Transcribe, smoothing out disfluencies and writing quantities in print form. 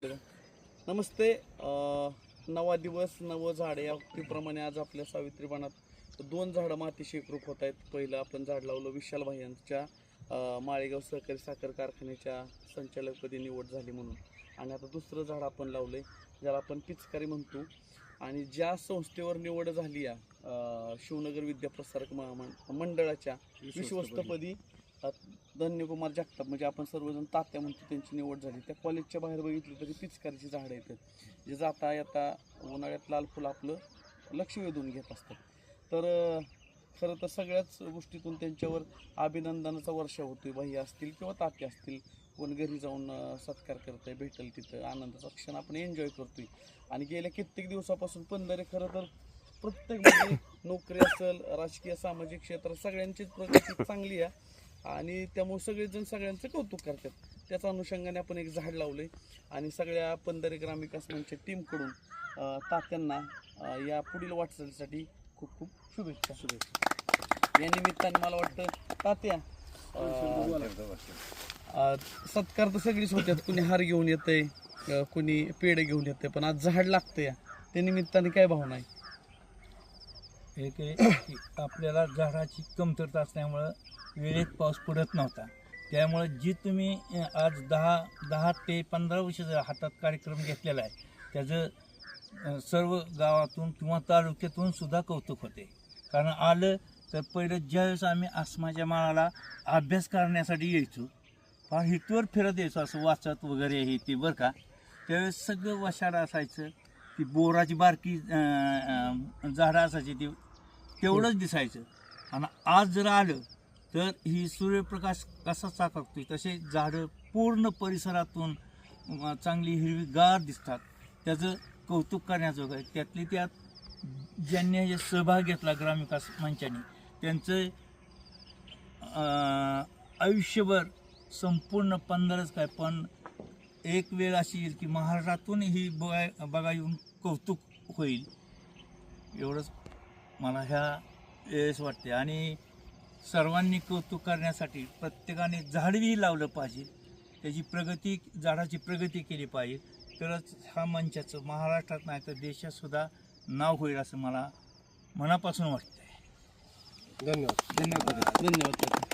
नमस्ते. नवा दिवस नवं झाड या उक्तीप्रमाणे आज आपल्या सावित्रीबाणात 2 झाडं मातीशी एकरूप होत आहेत. पहिलं आपण झाड लावलं विशाल भाई यांच्या माळेगाव सहकारी साखर कारखान्याच्या संचालकपदी निवड झाली म्हणून, आणि आता दुसरं झाड आपण लावलंय ज्याला आपण पिचकारी म्हणतो. आणि ज्या संस्थेवर निवड झाली या शिवनगर विद्याप्रसारक मंडळाच्या विश्वस्तपदी धन्यकुमार जगताप, म्हणजे आपण सर्वजण तात्या म्हणतो, त्यांची निवड झाली. त्या कॉलेजच्या बाहेर बघितली तरी पिचकारीची झाडं येतात, जे जाता येता उन्हाळ्यात लाल फुलं आपलं लक्ष वेधून घेत असतात. तर खरं तर सगळ्याच गोष्टीतून त्यांच्यावर अभिनंदनाचा वर्षा होतोय. बाई असतील किंवा तात्या असतील, कोण घरी जाऊन सत्कार करतंय, भेटेल तिथं आनंदाचा क्षण आपण एन्जॉय करतोय. आणि गेल्या कित्येक दिवसापासून पंधरे खरं तर प्रत्येक म्हणजे नोकरी असेल, राजकीय सामाजिक क्षेत्र सगळ्यांचीच प्रगती चांगली आहे, आणि त्यामुळे सगळेजण सगळ्यांचं कौतुक करतात. त्याच्या अनुषंगाने आपण एक झाड लावले आणि सगळ्या पंधरे ग्रामविकास मंच टीमकडून तात्यांना या पुढील वाटचालीसाठी खूप खूप शुभेच्छा. या निमित्ताने मला वाटतं तात्या, सत्कार तर सगळीच होत्यात, कुणी हार घेऊन येतंय, कुणी पेढे घेऊन येतंय, पण आज झाड लागतं या त्या निमित्ताने काय भावना आहे? एक आपल्याला झाडाची कमतरता असल्यामुळं वेळेत पाऊस पडत नव्हता, त्यामुळे जी तुम्ही आज 10 ते 15 वर्ष हातात कार्यक्रम घेतलेला आहे, त्याचं सर्व गावातून किंवा तालुक्यातून सुद्धा कौतुक होते. कारण आलं तर पहिलं ज्यावेळेस आम्ही आसमाच्या माळाला अभ्यास करण्यासाठी यायचो, फार हिटवर फिरत यायचो असं वाचत वगैरे हे ते बरं का, त्यावेळेस सगळं वशाड असायचं, ती बोराची बारकी झाडं असायची ती तेवढंच दिसायचं. आणि आज जर आलं तर ही सूर्यप्रकाश कसा चाकवतोय तसे झाडं पूर्ण परिसरातून चांगली हिरवीगार दिसतात. त्याचं कौतुक करण्याजोगं आहे. त्यातली त्यात ज्यांनी हे सहभाग घेतला ग्रामविकास मंचाने, त्यांचं आयुष्यभर संपूर्ण 15च काय, पण एक वेळ अशी येईल की महाराष्ट्रातून ही बघा येऊन कौतुक होईल, एवढंच मला ह्या वेळेस वाटते. आणि सर्वांनी कौतुक करण्यासाठी प्रत्येकाने झाडही लावलं पाहिजे, त्याची प्रगती, झाडाची प्रगती केली पाहिजे, तरच ह्या मंचाचं महाराष्ट्रात नाही तर देशातसुद्धा नाव होईल असं मला मनापासून वाटतंय. धन्यवाद.